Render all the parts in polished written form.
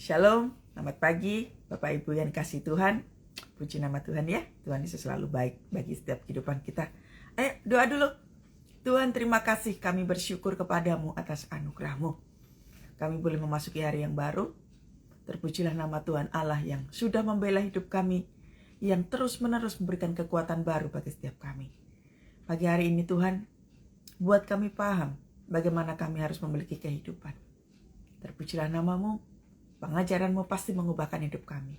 Shalom, selamat pagi Bapak Ibu yang kasih Tuhan. Puji nama Tuhan ya. Tuhan Yesus selalu baik bagi setiap kehidupan kita. Ayo doa dulu. Tuhan, terima kasih, kami bersyukur kepadamu atas anugerah-Mu. Kami boleh memasuki hari yang baru. Terpujilah nama Tuhan Allah yang sudah membela hidup kami, yang terus-menerus memberikan kekuatan baru bagi setiap kami. Pagi hari ini Tuhan, buat kami paham bagaimana kami harus memiliki kehidupan. Terpujilah nama-Mu. Pengajaran-Mu pasti mengubahkan hidup kami.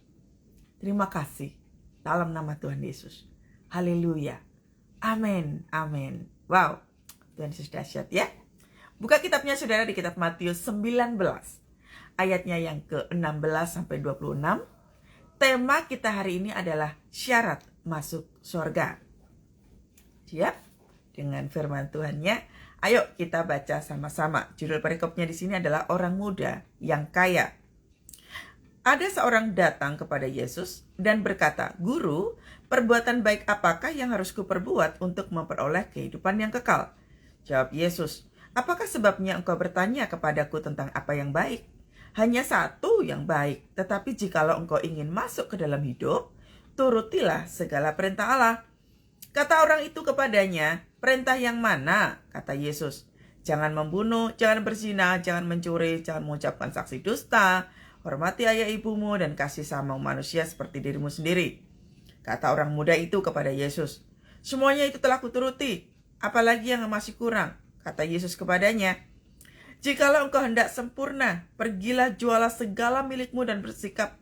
Terima kasih. Dalam nama Tuhan Yesus. Haleluya. Amin. Amin. Wow. Tuhan Yesus dahsyat ya. Buka kitabnya saudara di kitab Matius 19. Ayatnya yang ke-16 sampai 26. Tema kita hari ini adalah syarat masuk surga. Siap? Dengan firman Tuhannya. Ayo kita baca sama-sama. Judul perikopnya di sini adalah orang muda yang kaya. Ada seorang datang kepada Yesus dan berkata, "Guru, perbuatan baik apakah yang harus kuperbuat untuk memperoleh kehidupan yang kekal?" Jawab Yesus, "Apakah sebabnya engkau bertanya kepadaku tentang apa yang baik? Hanya satu yang baik, tetapi jikalau engkau ingin masuk ke dalam hidup, turutilah segala perintah Allah." Kata orang itu kepadanya, "Perintah yang mana?" Kata Yesus, "Jangan membunuh, jangan berzina, jangan mencuri, jangan mengucapkan saksi dusta, hormati ayah ibumu dan kasih sama manusia seperti dirimu sendiri." Kata orang muda itu kepada Yesus, "Semuanya itu telah kuturuti, apalagi yang masih kurang?" Kata Yesus kepadanya, "Jikalau engkau hendak sempurna, pergilah jualah segala milikmu dan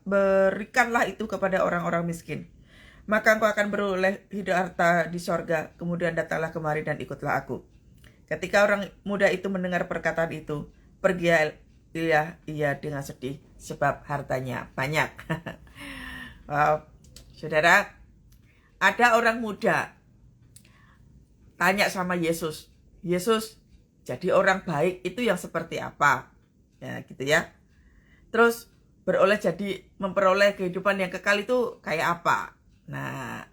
berikanlah itu kepada orang-orang miskin. Maka engkau akan beroleh hidup harta di sorga, kemudian datanglah kemari dan ikutlah aku." Ketika orang muda itu mendengar perkataan itu, pergilah ia dengan sedih, sebab hartanya banyak. Wow, saudara, ada orang muda tanya sama Yesus, "Yesus, jadi orang baik itu yang seperti apa?" Ya gitu ya. Terus memperoleh kehidupan yang kekal itu kayak apa? Nah,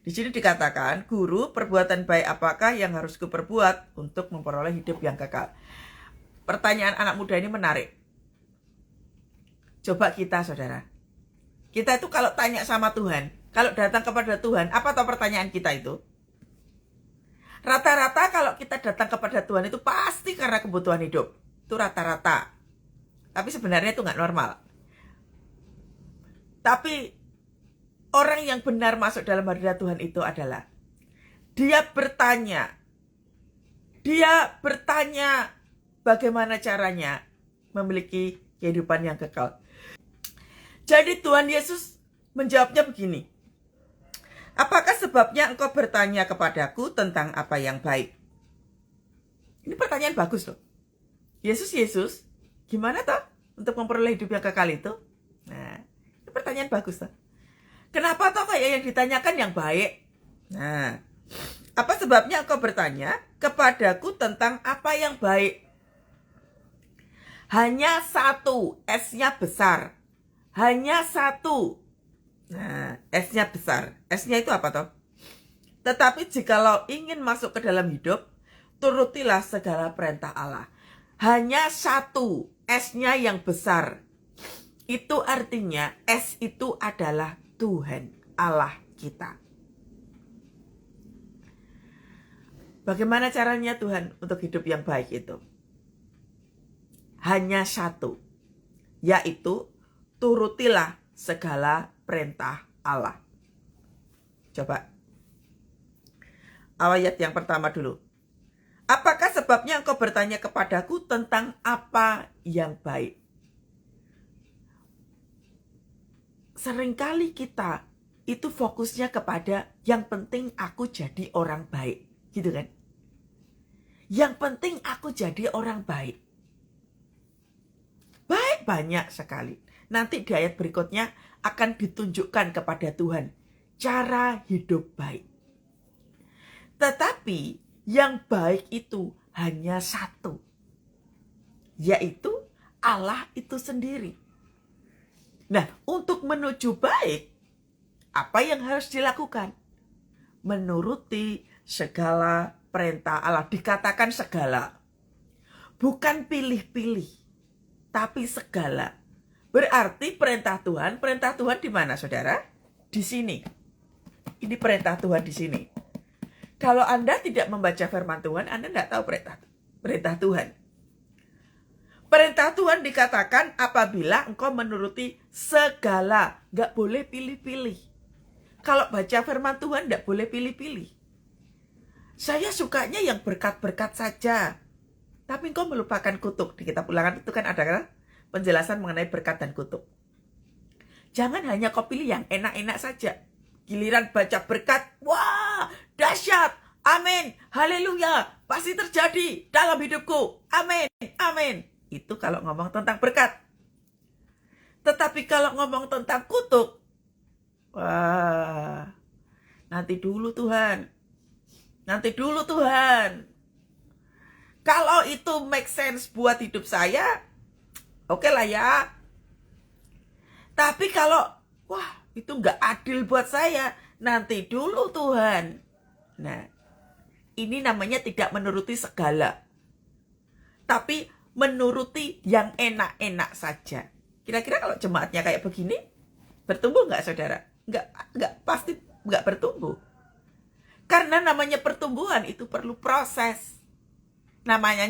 di sini dikatakan, "Guru, perbuatan baik apakah yang harus kuperbuat untuk memperoleh hidup yang kekal?" Pertanyaan anak muda ini menarik. Coba kita, saudara. Kita itu kalau tanya sama Tuhan, kalau datang kepada Tuhan, apa tahu pertanyaan kita itu? Rata-rata kalau kita datang kepada Tuhan itu pasti karena kebutuhan hidup. Itu rata-rata. Tapi sebenarnya itu nggak normal. Tapi orang yang benar masuk dalam hadirat Tuhan itu adalah dia bertanya bagaimana caranya memiliki kehidupan yang kekal. Jadi Tuhan Yesus menjawabnya begini, "Apakah sebabnya engkau bertanya kepadaku tentang apa yang baik?" Ini pertanyaan bagus loh. Yesus, gimana toh untuk memperoleh hidup yang kekal itu? Nah, ini pertanyaan bagus toh. Kenapa toh kayak yang ditanyakan yang baik? Nah, apa sebabnya engkau bertanya kepadaku tentang apa yang baik? Hanya satu, S-nya besar. Hanya satu. Nah, S-nya besar. S-nya itu apa toh? Tetapi jikalau ingin masuk ke dalam hidup, turutilah segala perintah Allah. Hanya satu, S-nya yang besar. Itu artinya S itu adalah Tuhan Allah kita. Bagaimana caranya Tuhan untuk hidup yang baik itu? Hanya satu, yaitu turutilah segala perintah Allah. Coba ayat yang pertama dulu. Apakah sebabnya engkau bertanya kepadaku tentang apa yang baik? Seringkali kita itu fokusnya kepada yang penting aku jadi orang baik, gitu kan? Yang penting aku jadi orang baik. Baik banyak sekali. Nanti di ayat berikutnya akan ditunjukkan kepada Tuhan cara hidup baik. Tetapi yang baik itu hanya satu, yaitu Allah itu sendiri. Nah, untuk menuju baik, apa yang harus dilakukan? Menuruti segala perintah Allah. Dikatakan segala, bukan pilih-pilih, tapi segala. Berarti perintah Tuhan di mana, saudara? Di sini. Ini perintah Tuhan di sini. Kalau Anda tidak membaca firman Tuhan, Anda tidak tahu perintah Tuhan. Perintah Tuhan dikatakan apabila engkau menuruti segala. Nggak boleh pilih-pilih. Kalau baca firman Tuhan, nggak boleh pilih-pilih. Saya sukanya yang berkat-berkat saja. Tapi engkau melupakan kutuk. Di kitab Ulangan itu kan ada penjelasan mengenai berkat dan kutuk. Jangan hanya kau pilih yang enak-enak saja. Giliran baca berkat, wah, dahsyat, amin, haleluya, pasti terjadi dalam hidupku, amin, amin. Itu kalau ngomong tentang berkat. Tetapi kalau ngomong tentang kutuk, wah, nanti dulu Tuhan. Kalau itu make sense buat hidup saya, oke lah ya. Tapi kalau, wah, itu nggak adil buat saya, nanti dulu Tuhan. Nah, ini namanya tidak menuruti segala. Tapi menuruti yang enak-enak saja. Kira-kira kalau jemaatnya kayak begini, bertumbuh nggak, saudara? Nggak, pasti nggak bertumbuh. Karena namanya pertumbuhan itu perlu proses. Namanya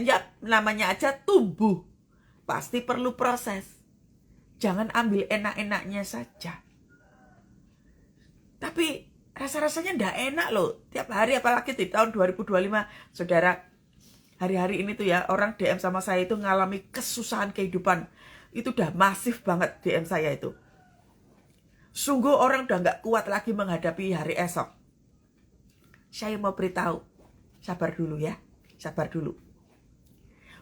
aja tumbuh. Pasti perlu proses. Jangan ambil enak-enaknya saja. Tapi rasa-rasanya ndak enak loh. Tiap hari, apalagi di tahun 2025, saudara, hari-hari ini tuh ya, orang DM sama saya itu ngalami kesusahan kehidupan. Itu udah masif banget DM saya itu. Sungguh orang udah nggak kuat lagi menghadapi hari esok. Saya mau beritahu, sabar dulu ya, sabar dulu.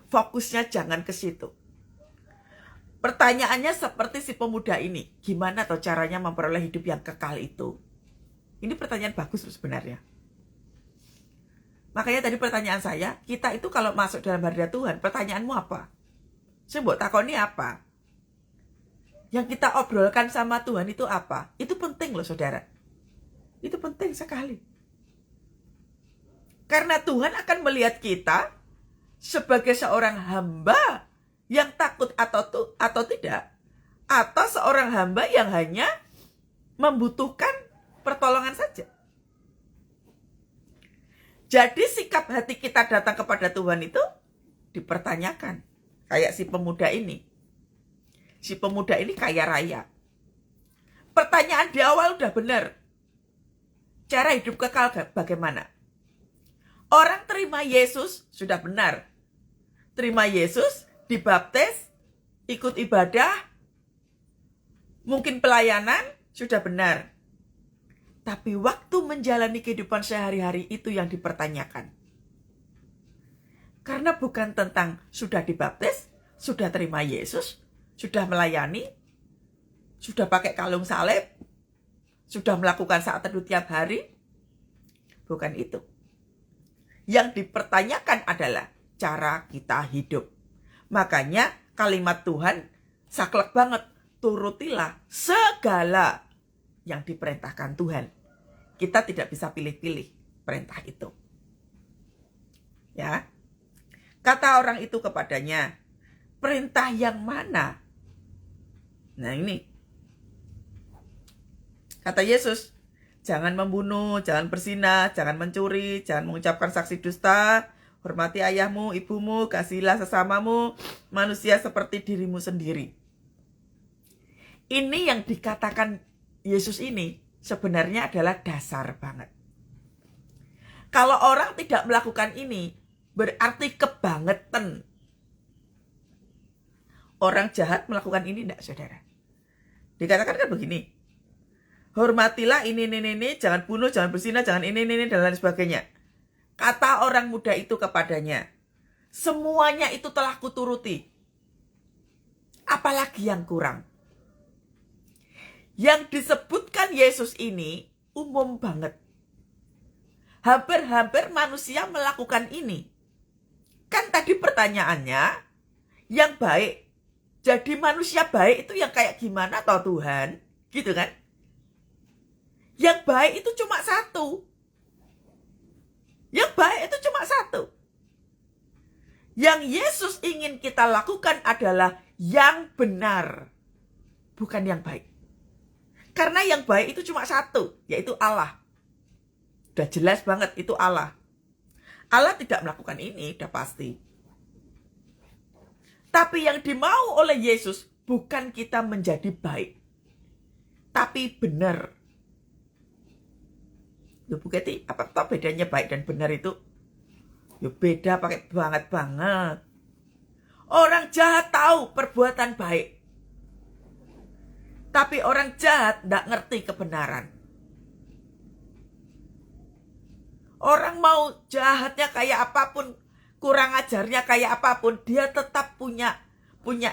Fokusnya jangan ke situ. Pertanyaannya seperti si pemuda ini. Gimana tuh caranya memperoleh hidup yang kekal itu? Ini pertanyaan bagus sebenarnya. Makanya tadi pertanyaan saya, kita itu kalau masuk dalam hadirat Tuhan, pertanyaanmu apa? Saya mau takoni apa? Yang kita obrolkan sama Tuhan itu apa? Itu penting loh, saudara. Itu penting sekali. Karena Tuhan akan melihat kita sebagai seorang hamba yang takut atau tidak, atau seorang hamba yang hanya membutuhkan pertolongan saja. Jadi sikap hati kita datang kepada Tuhan itu dipertanyakan. Kayak si pemuda ini. Si pemuda ini kaya raya. Pertanyaan di awal udah benar. Cara hidup kekal bagaimana? Orang terima Yesus sudah benar. Terima Yesus, dibaptis, ikut ibadah, mungkin pelayanan, sudah benar. Tapi waktu menjalani kehidupan sehari-hari itu yang dipertanyakan. Karena bukan tentang sudah dibaptis, sudah terima Yesus, sudah melayani, sudah pakai kalung salib, sudah melakukan saat teduh tiap hari. Bukan itu. Yang dipertanyakan adalah cara kita hidup. Makanya kalimat Tuhan saklek banget. Turutilah segala yang diperintahkan Tuhan. Kita tidak bisa pilih-pilih perintah itu. Ya. Kata orang itu kepadanya, perintah yang mana? Nah ini. Kata Yesus, jangan membunuh, jangan berzinah, jangan mencuri, jangan mengucapkan saksi dusta, hormati ayahmu, ibumu, kasihilah sesamamu, manusia seperti dirimu sendiri. Ini yang dikatakan Yesus ini sebenarnya adalah dasar banget. Kalau orang tidak melakukan ini, berarti kebangetan. Orang jahat melakukan ini enggak, saudara? Dikatakan kan begini, hormatilah ini, jangan bunuh, jangan berzina, jangan ini, dan lain sebagainya. Kata orang muda itu kepadanya, semuanya itu telah kuturuti. Apalagi yang kurang? Yang disebutkan Yesus ini umum banget. Hampir-hampir manusia melakukan ini. Kan tadi pertanyaannya, yang baik. Jadi manusia baik itu yang kayak gimana toh Tuhan? Gitu kan? Yang baik itu cuma satu. Yang baik itu cuma satu. Yang Yesus ingin kita lakukan adalah yang benar. bukan yang baik. Karena yang baik itu cuma satu, yaitu Allah. Udah jelas banget itu Allah. Allah tidak melakukan ini, udah pasti. Tapi yang dimau oleh Yesus bukan kita menjadi baik, tapi benar. Loh Bu Keti, apa bedanya baik dan benar itu? Ya beda pakai banget. Orang jahat tahu perbuatan baik, tapi orang jahat tidak ngerti kebenaran. Orang mau jahatnya kayak apapun, kurang ajarnya kayak apapun, dia tetap punya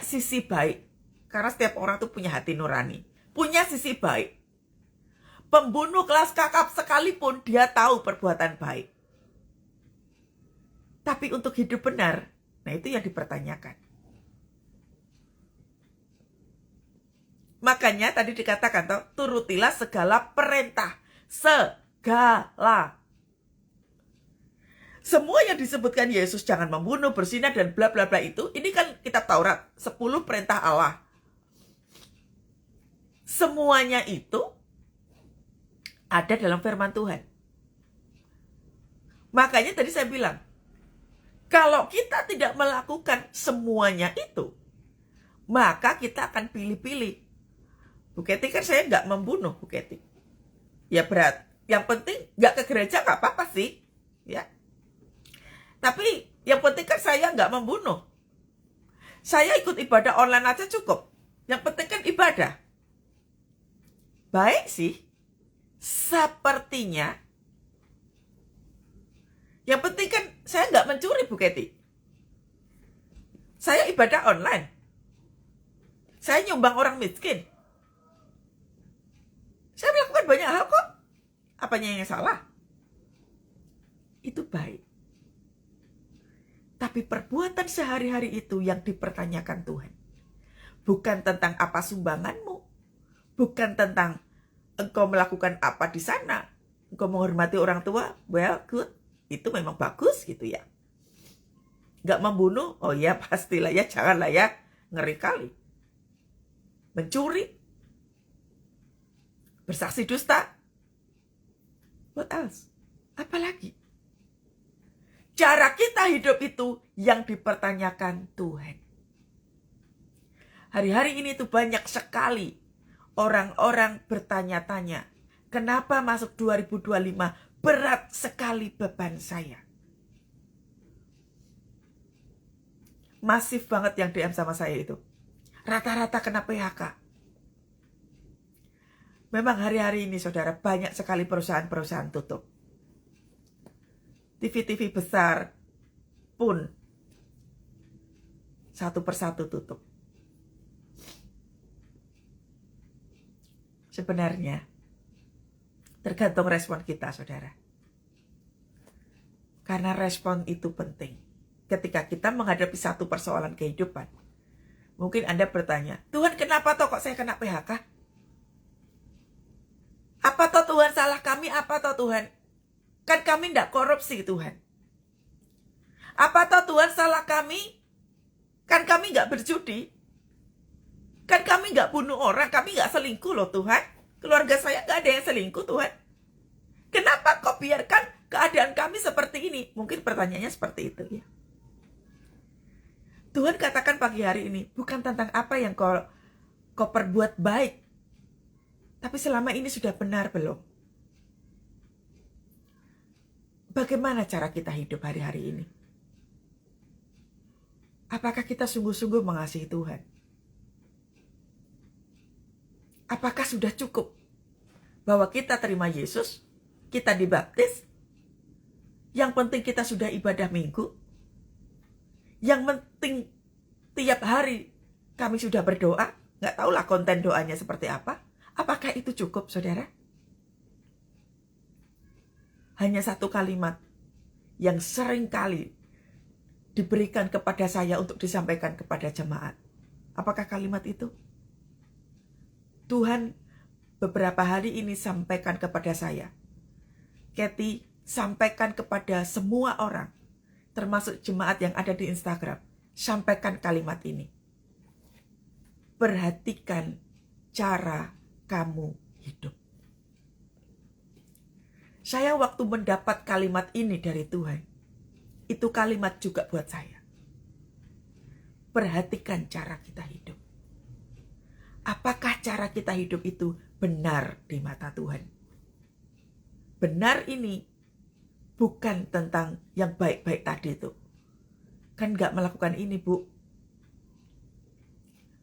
sisi baik. Karena setiap orang tuh punya hati nurani, punya sisi baik. Pembunuh kelas kakap sekalipun dia tahu perbuatan baik. Tapi untuk hidup benar, nah itu yang dipertanyakan. Makanya tadi dikatakan toh, turutilah segala perintah. Segala. Semua yang disebutkan Yesus, jangan membunuh, berzina, dan bla bla bla itu, ini kan kitab Taurat, 10 perintah Allah. Semuanya itu ada dalam firman Tuhan. Makanya tadi saya bilang, kalau kita tidak melakukan semuanya itu, maka kita akan pilih-pilih. Bu Keti kan saya nggak membunuh, Bu Keti. Ya berat. Yang penting nggak ke gereja nggak apa-apa sih. Ya. Tapi yang penting kan saya nggak membunuh. Saya ikut ibadah online aja cukup. Yang penting kan ibadah. Baik sih. Sepertinya. Yang penting kan saya nggak mencuri, Bu Keti. Saya ibadah online. Saya nyumbang orang miskin. Saya melakukan banyak hal kok. Apanya yang salah? Itu baik. Tapi perbuatan sehari-hari itu yang dipertanyakan Tuhan. Bukan tentang apa sumbanganmu. Bukan tentang engkau melakukan apa di sana. Engkau menghormati orang tua. Well, good. Itu memang bagus gitu ya. Gak membunuh. Oh ya pastilah ya. Janganlah ya. Ngeri kali. Mencuri. Bersaksi dusta. What else? Apalagi? Cara kita hidup itu yang dipertanyakan Tuhan. Hari-hari ini tuh banyak sekali orang-orang bertanya-tanya, kenapa masuk 2025 berat sekali beban saya. Masif banget yang DM sama saya itu. Rata-rata kena PHK. Memang hari-hari ini saudara banyak sekali perusahaan-perusahaan tutup. TV-TV besar pun satu persatu tutup. Sebenarnya tergantung respon kita saudara. Karena respon itu penting. Ketika kita menghadapi satu persoalan kehidupan. Mungkin Anda bertanya, Tuhan kenapa toh kok saya kena PHK? Apa toh Tuhan salah kami? Apa toh Tuhan? Kan kami tidak korupsi Tuhan. Apa toh Tuhan salah kami? Kan kami nggak berjudi. Kan kami nggak bunuh orang. Kami nggak selingkuh loh Tuhan. Keluarga saya nggak ada yang selingkuh Tuhan. Kenapa kau biarkan keadaan kami seperti ini? Mungkin pertanyaannya seperti itu ya. Tuhan katakan pagi hari ini, bukan tentang apa yang kau perbuat baik. Tapi selama ini sudah benar belum? Bagaimana cara kita hidup hari-hari ini? Apakah kita sungguh-sungguh mengasihi Tuhan? Apakah sudah cukup bahwa kita terima Yesus, kita dibaptis, yang penting kita sudah ibadah minggu, yang penting tiap hari kami sudah berdoa, nggak tahulah konten doanya seperti apa. Apakah itu cukup, saudara? Hanya satu kalimat yang sering kali diberikan kepada saya untuk disampaikan kepada jemaat. Apakah kalimat itu? Tuhan beberapa hari ini sampaikan kepada saya. Kathy, sampaikan kepada semua orang, termasuk jemaat yang ada di Instagram. Sampaikan kalimat ini. Perhatikan cara kamu hidup. Saya waktu mendapat kalimat ini dari Tuhan, itu kalimat juga buat saya. Perhatikan cara kita hidup. Apakah cara kita hidup itu benar di mata Tuhan? Benar ini bukan tentang yang baik-baik tadi itu. Kan gak melakukan ini, Bu.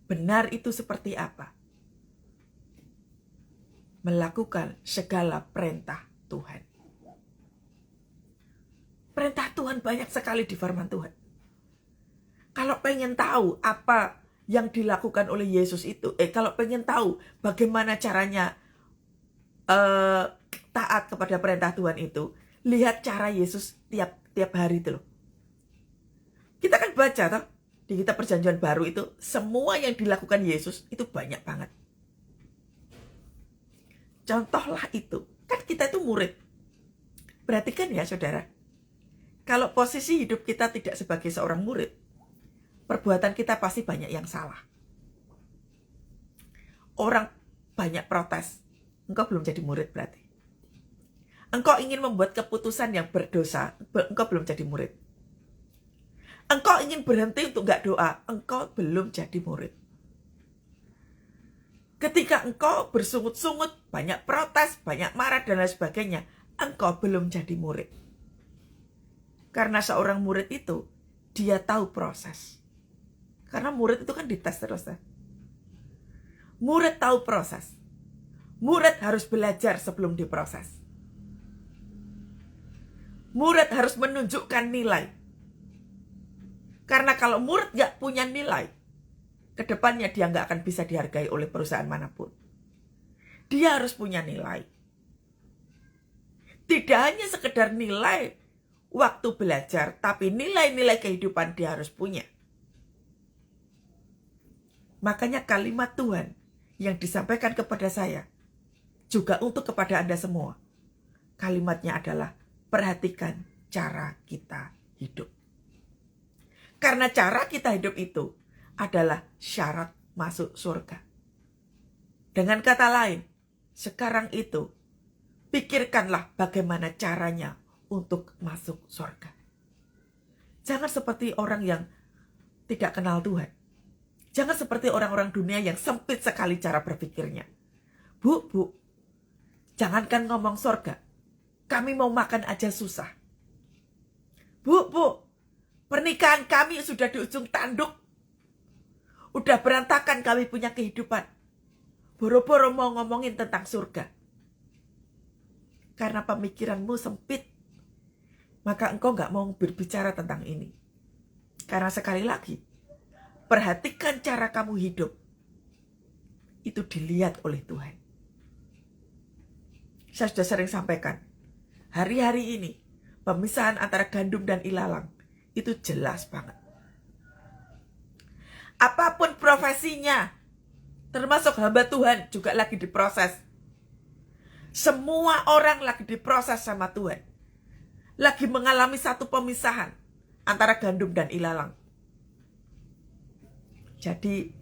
Benar itu seperti apa? Melakukan segala perintah Tuhan. Perintah Tuhan banyak sekali di firman Tuhan. Kalau pengen tahu apa yang dilakukan oleh Yesus itu, kalau pengen tahu bagaimana caranya taat kepada perintah Tuhan itu, lihat cara Yesus tiap hari itu loh. Kita kan baca toh, di kitab Perjanjian Baru itu, semua yang dilakukan Yesus itu banyak banget. Contohlah itu, kan kita itu murid. Perhatikan ya saudara, kalau posisi hidup kita tidak sebagai seorang murid, perbuatan kita pasti banyak yang salah. Orang banyak protes, engkau belum jadi murid berarti. Engkau ingin membuat keputusan yang berdosa, engkau belum jadi murid. Engkau ingin berhenti untuk gak doa, engkau belum jadi murid. Ketika engkau bersungut-sungut, banyak protes, banyak marah dan lain sebagainya, engkau belum jadi murid. Karena seorang murid itu, dia tahu proses. Karena murid itu kan dites terus. Murid tahu proses. Murid harus belajar sebelum diproses. Murid harus menunjukkan nilai. Karena kalau murid gak punya nilai, kedepannya dia gak akan bisa dihargai oleh perusahaan manapun. Dia harus punya nilai. Tidak hanya sekedar nilai waktu belajar, tapi nilai-nilai kehidupan dia harus punya. Makanya kalimat Tuhan yang disampaikan kepada saya, juga untuk kepada Anda semua. Kalimatnya adalah, perhatikan cara kita hidup. Karena cara kita hidup itu adalah syarat masuk surga. Dengan kata lain, sekarang itu, pikirkanlah bagaimana caranya untuk masuk surga. Jangan seperti orang yang tidak kenal Tuhan. Jangan seperti orang-orang dunia yang sempit sekali cara berpikirnya. Bu, jangankan ngomong surga. Kami mau makan aja susah. Bu, pernikahan kami sudah di ujung tanduk. Udah berantakan kami punya kehidupan. Boro-boro mau ngomongin tentang surga. Karena pemikiranmu sempit, maka engkau gak mau berbicara tentang ini. Karena sekali lagi, perhatikan cara kamu hidup. Itu dilihat oleh Tuhan. Saya sudah sering sampaikan, hari-hari ini, pemisahan antara gandum dan ilalang, itu jelas banget. Apapun profesinya, termasuk hamba Tuhan juga lagi diproses. Semua orang lagi diproses sama Tuhan. Lagi mengalami satu pemisahan antara gandum dan ilalang. Jadi,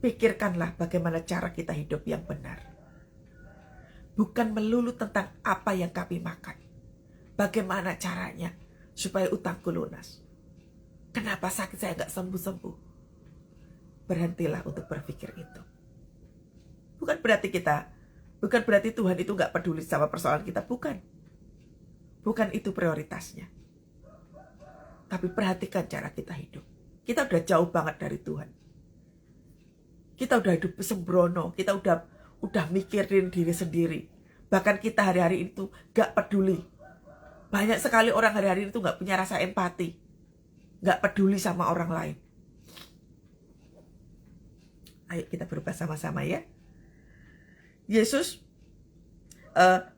pikirkanlah bagaimana cara kita hidup yang benar. Bukan melulu tentang apa yang kami makan. Bagaimana caranya supaya utangku lunas. Kenapa sakit saya gak sembuh-sembuh? Berhentilah untuk berpikir itu. Bukan berarti Tuhan itu gak peduli sama persoalan kita. Bukan itu prioritasnya. Tapi perhatikan cara kita hidup. Kita udah jauh banget dari Tuhan. Kita udah hidup sembrono. Kita udah mikirin diri sendiri. Bahkan kita hari-hari itu gak peduli. Banyak sekali orang hari-hari itu gak punya rasa empati. Gak peduli sama orang lain. Ayo kita berubah sama-sama ya. Yesus,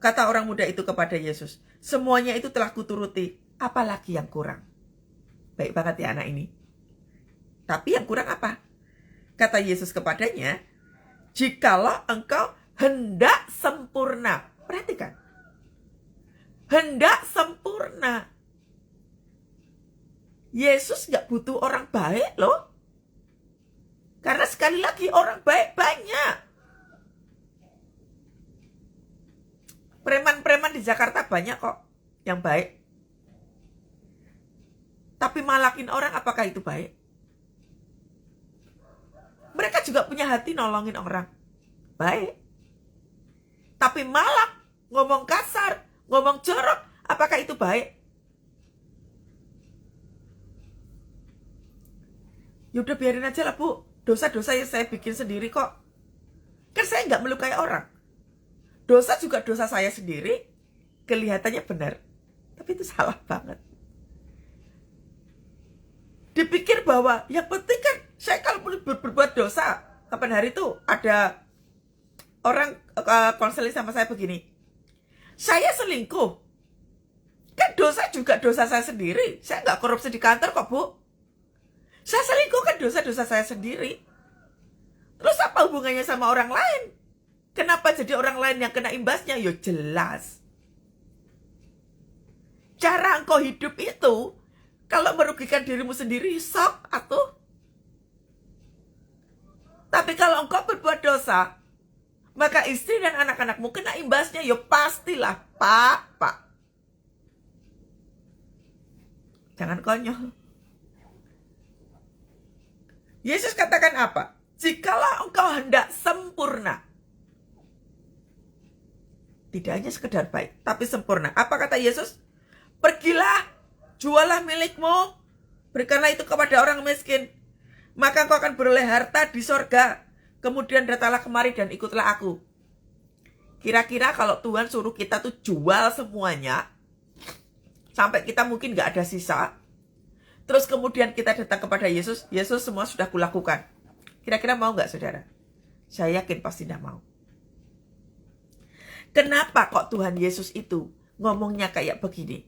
kata orang muda itu kepada Yesus, semuanya itu telah kuturuti, apalagi yang kurang? Baik banget ya anak ini. Tapi yang kurang apa? Kata Yesus kepadanya, jikalau engkau hendak sempurna. Perhatikan. Hendak sempurna. Yesus gak butuh orang baik loh. Karena sekali lagi orang baik banyak. Preman-preman di Jakarta banyak kok yang baik. Tapi malakin orang, apakah itu baik? Mereka juga punya hati nolongin orang. Baik. Tapi malak, ngomong kasar, ngomong jorok, apakah itu baik? Yaudah biarin aja lah Bu. Dosa-dosa yang saya bikin sendiri kok. Kan saya nggak melukai orang. Dosa juga dosa saya sendiri. Kelihatannya benar. Tapi itu salah banget. Dipikir bahwa yang penting kan saya kalau berbuat dosa. Kapan hari itu ada orang konseling sama saya begini. Saya selingkuh. Kan dosa juga dosa saya sendiri. Saya nggak korupsi di kantor kok Bu. Saya selingkuh kan dosa-dosa saya sendiri. Terus apa hubungannya sama orang lain? Kenapa jadi orang lain yang kena imbasnya? Ya jelas. Cara engkau hidup itu, kalau merugikan dirimu sendiri, sok atuh. Tapi kalau engkau berbuat dosa, maka istri dan anak-anakmu kena imbasnya. Ya pastilah, Pak. Jangan konyol. Yesus katakan apa? Jikalau engkau hendak sempurna. Tidak hanya sekedar baik, tapi sempurna. Apa kata Yesus? Pergilah, jualah milikmu, berikanlah itu kepada orang miskin. Maka engkau akan beroleh harta di sorga. Kemudian datanglah kemari dan ikutlah aku. Kira-kira kalau Tuhan suruh kita tuh jual semuanya, sampai kita mungkin gak ada sisa. Terus kemudian kita datang kepada Yesus, Yesus semua sudah kulakukan. Kira-kira mau gak saudara? Saya yakin pasti tidak mau. Kenapa kok Tuhan Yesus itu ngomongnya kayak begini?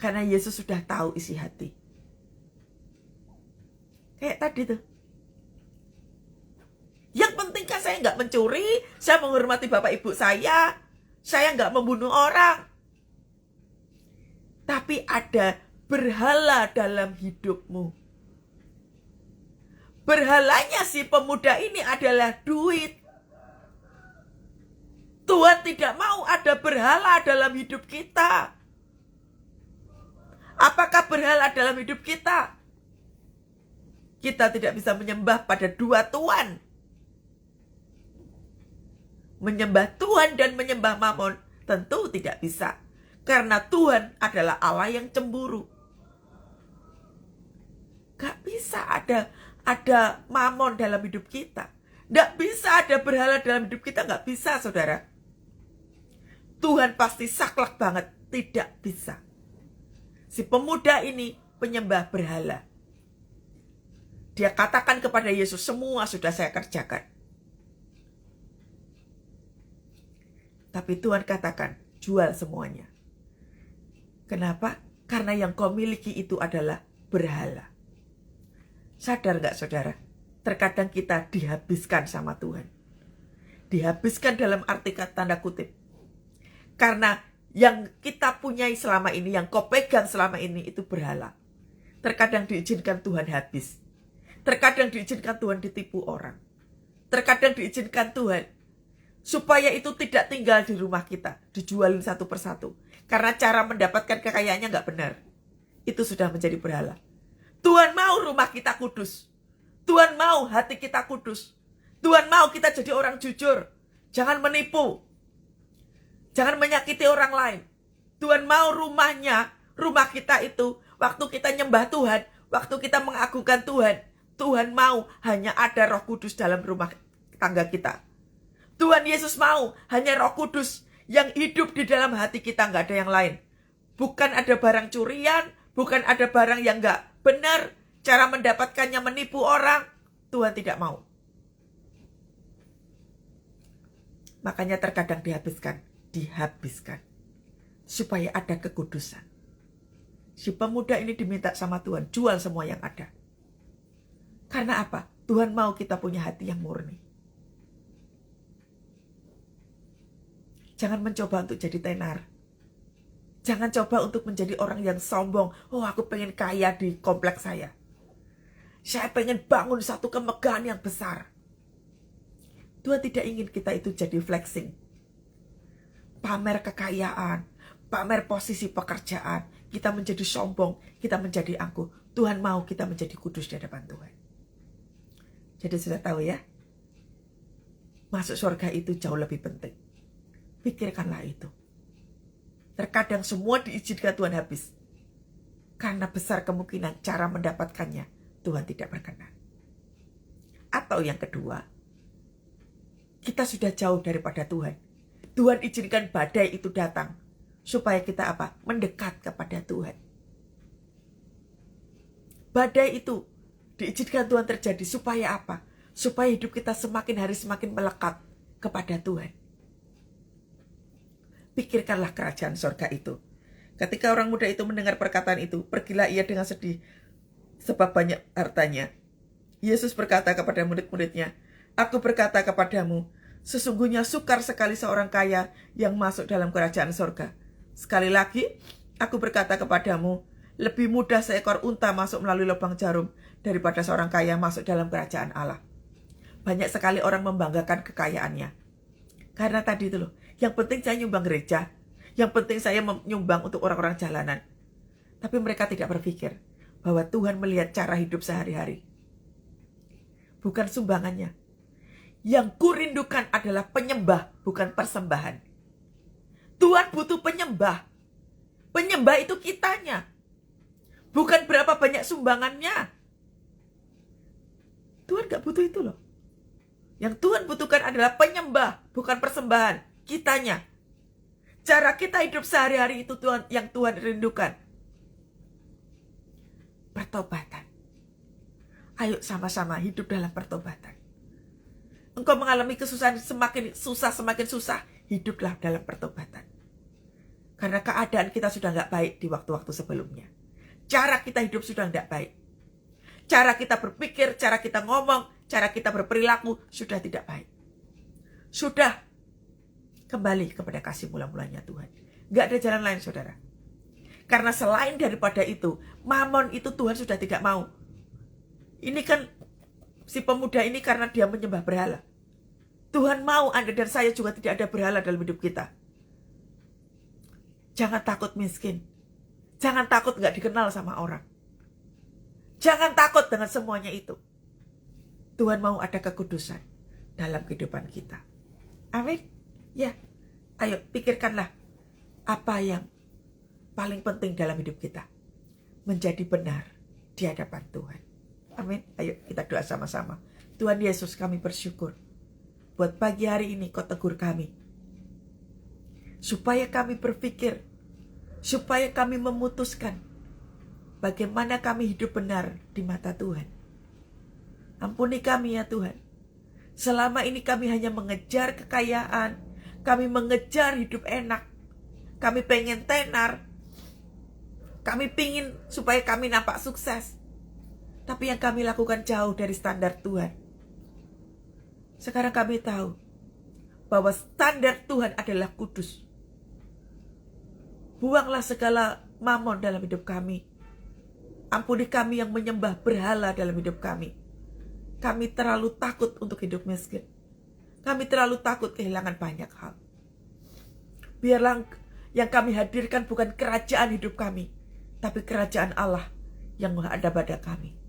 Karena Yesus sudah tahu isi hati. Kayak tadi tuh. Yang penting kan saya nggak mencuri, saya menghormati bapak ibu saya nggak membunuh orang. Tapi ada berhala dalam hidupmu. Berhalanya si pemuda ini adalah duit. Tuhan tidak mau ada berhala dalam hidup kita. Apakah berhala dalam hidup kita? Kita tidak bisa menyembah pada dua Tuhan. Menyembah Tuhan dan menyembah Mamon tentu tidak bisa. Karena Tuhan adalah Allah yang cemburu. Gak bisa ada Mamon dalam hidup kita. Gak bisa ada berhala dalam hidup kita. Gak bisa saudara. Tuhan pasti saklek banget. Tidak bisa. Si pemuda ini penyembah berhala. Dia katakan kepada Yesus, semua sudah saya kerjakan. Tapi Tuhan katakan, jual semuanya. Kenapa? Karena yang kau miliki itu adalah berhala. Sadar gak saudara? Terkadang kita dihabiskan sama Tuhan. Dihabiskan dalam arti tanda kutip. Karena yang kita punyai selama ini, yang kau pegang selama ini itu berhala. Terkadang diizinkan Tuhan habis. Terkadang diizinkan Tuhan ditipu orang. Terkadang diizinkan Tuhan supaya itu tidak tinggal di rumah kita. Dijualin satu persatu. Karena cara mendapatkan kekayaannya gak benar. Itu sudah menjadi berhala. Tuhan mau rumah kita kudus. Tuhan mau hati kita kudus. Tuhan mau kita jadi orang jujur. Jangan menipu. Jangan menyakiti orang lain. Tuhan mau rumah kita itu, waktu kita nyembah Tuhan, waktu kita mengagungkan Tuhan, Tuhan mau hanya ada Roh Kudus dalam rumah tangga kita. Tuhan Yesus mau hanya Roh Kudus yang hidup di dalam hati kita, nggak ada yang lain. Bukan ada barang curian, bukan ada barang yang nggak benar, cara mendapatkannya menipu orang. Tuhan tidak mau. Makanya terkadang dihabiskan supaya ada kekudusan. Si pemuda ini diminta sama Tuhan, jual semua yang ada. Karena apa? Tuhan mau kita punya hati yang murni. Jangan mencoba untuk jadi tenar. Jangan coba untuk menjadi orang yang sombong. Oh, aku pengen kaya di kompleks saya. Saya pengen bangun satu kemegahan yang besar. Tuhan tidak ingin kita itu jadi flexing. pamer kekayaan, pamer posisi pekerjaan, kita menjadi sombong, kita menjadi angkuh. Tuhan mau kita menjadi kudus di hadapan Tuhan. Jadi sudah tahu ya, masuk surga itu jauh lebih penting. Pikirkanlah itu. Terkadang semua diizinkan Tuhan habis, karena besar kemungkinan cara mendapatkannya Tuhan tidak berkenan. Atau yang kedua, kita sudah jauh daripada Tuhan. Tuhan izinkan badai itu datang, supaya kita apa? Mendekat kepada Tuhan. Badai itu diizinkan Tuhan terjadi supaya apa? Supaya hidup kita semakin hari semakin melekat kepada Tuhan. Pikirkanlah kerajaan sorga itu. Ketika orang muda itu mendengar perkataan itu, pergilah ia dengan sedih, sebab banyak hartanya. Yesus berkata kepada murid-muridnya, "Aku berkata kepadamu, sesungguhnya sukar sekali seorang kaya yang masuk dalam kerajaan sorga. Sekali lagi, aku berkata kepadamu, lebih mudah seekor unta masuk melalui lubang jarum daripada seorang kaya masuk dalam kerajaan Allah." Banyak sekali orang membanggakan kekayaannya. Karena tadi itu loh, yang penting saya nyumbang gereja, yang penting saya menyumbang untuk orang-orang jalanan. Tapi mereka tidak berpikir bahwa Tuhan melihat cara hidup sehari-hari. Bukan sumbangannya. Yang kurindukan adalah penyembah, bukan persembahan. Tuhan butuh penyembah. Penyembah itu kitanya. Bukan berapa banyak sumbangannya. Tuhan gak butuh itu loh. Yang Tuhan butuhkan adalah penyembah, bukan persembahan. Kitanya. Cara kita hidup sehari-hari itu yang Tuhan rindukan. Pertobatan. Ayo sama-sama hidup dalam pertobatan. Engkau mengalami kesusahan semakin susah, hiduplah dalam pertobatan. Karena keadaan kita sudah gak baik di waktu-waktu sebelumnya. Cara kita hidup sudah gak baik. Cara kita berpikir, cara kita ngomong, cara kita berperilaku sudah tidak baik. Sudah kembali kepada kasih mula-mulanya Tuhan. Gak ada jalan lain, saudara. Karena selain daripada itu, mamon itu Tuhan sudah tidak mau. Ini kan si pemuda ini karena dia menyembah berhala. Tuhan mau Anda dan saya juga tidak ada berhala dalam hidup kita. Jangan takut miskin. Jangan takut gak dikenal sama orang. Jangan takut dengan semuanya itu. Tuhan mau ada kekudusan dalam kehidupan kita. Amin. Ya, ayo pikirkanlah apa yang paling penting dalam hidup kita. Menjadi benar di hadapan Tuhan. Amin. Ayo kita doa sama-sama. Tuhan Yesus, kami bersyukur. Buat pagi hari ini kau tegur kami. Supaya kami berpikir. Supaya kami memutuskan. Bagaimana kami hidup benar di mata Tuhan. Ampuni kami ya Tuhan. Selama ini kami hanya mengejar kekayaan. Kami mengejar hidup enak. Kami pengen tenar. Kami pingin supaya kami nampak sukses. Tapi yang kami lakukan jauh dari standar Tuhan. Sekarang kami tahu bahwa standar Tuhan adalah kudus. Buanglah segala mamon dalam hidup kami. Ampuni kami yang menyembah berhala dalam hidup kami. Kami terlalu takut untuk hidup miskin. Kami terlalu takut kehilangan banyak hal. Biarlah yang kami hadirkan bukan kerajaan hidup kami, tapi kerajaan Allah yang ada pada kami.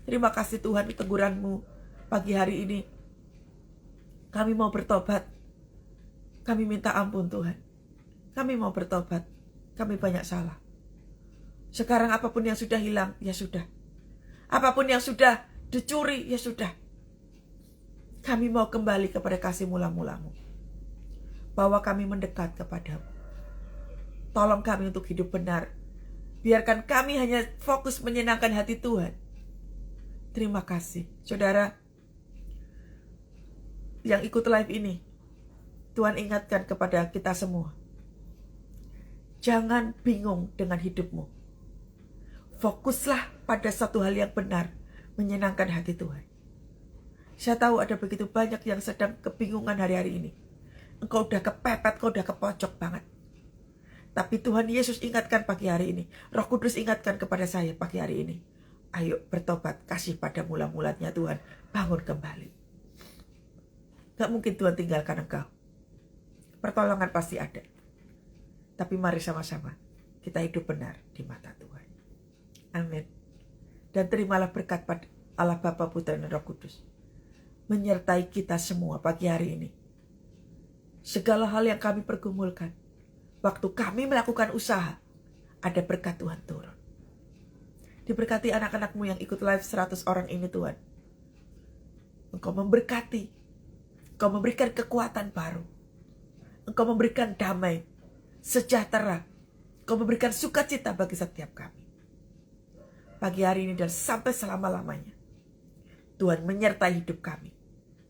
Terima kasih Tuhan teguran-Mu pagi hari ini. Kami mau bertobat. Kami minta ampun Tuhan. Kami mau bertobat. Kami banyak salah. Sekarang apapun yang sudah hilang, ya sudah. Apapun yang sudah dicuri, ya sudah. Kami mau kembali kepada kasih mula-mula-Mu. Bahwa kami mendekat kepadamu. Tolong kami untuk hidup benar. Biarkan kami hanya fokus menyenangkan hati Tuhan. Terima kasih. Saudara, yang ikut live ini, Tuhan ingatkan kepada kita semua. Jangan bingung dengan hidupmu. Fokuslah pada satu hal yang benar, menyenangkan hati Tuhan. Saya tahu ada begitu banyak yang sedang kebingungan hari-hari ini. Engkau udah kepepet, kau udah kepojok banget. Tapi Tuhan Yesus ingatkan pagi hari ini. Roh Kudus ingatkan kepada saya pagi hari ini. Ayo bertobat, kasih pada mula-mulanya Tuhan. Bangun kembali. Gak mungkin Tuhan tinggalkan engkau. pertolongan pasti ada. Tapi mari sama-sama kita hidup benar di mata Tuhan. Amin. Dan terimalah berkat pada Allah Bapa, Putra, dan Roh Kudus menyertai kita semua pagi hari ini. Segala hal yang kami pergumulkan, waktu kami melakukan usaha, ada berkat Tuhan turun. Diberkati anak-anakmu yang ikut live 100 orang ini Tuhan. Engkau memberkati, Engkau memberikan kekuatan baru, Engkau memberikan damai, sejahtera, Engkau memberikan sukacita bagi setiap kami. Pagi hari ini dan sampai selama-lamanya, Tuhan menyertai hidup kami.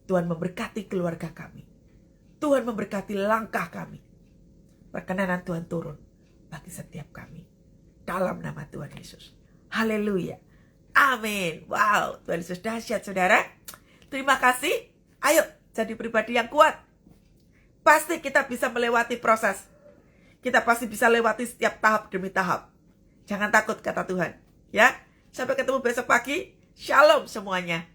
Tuhan memberkati keluarga kami. Tuhan memberkati langkah kami. Perkenanan Tuhan turun bagi setiap kami. Dalam nama Tuhan Yesus. Haleluya. Amin. Wow, Tuhan Yesus dahsyat saudara. Terima kasih. Ayo jadi pribadi yang kuat. Pasti kita bisa melewati proses. Kita pasti bisa lewati setiap tahap demi tahap. Jangan takut kata Tuhan. Ya, sampai ketemu besok pagi. Shalom semuanya.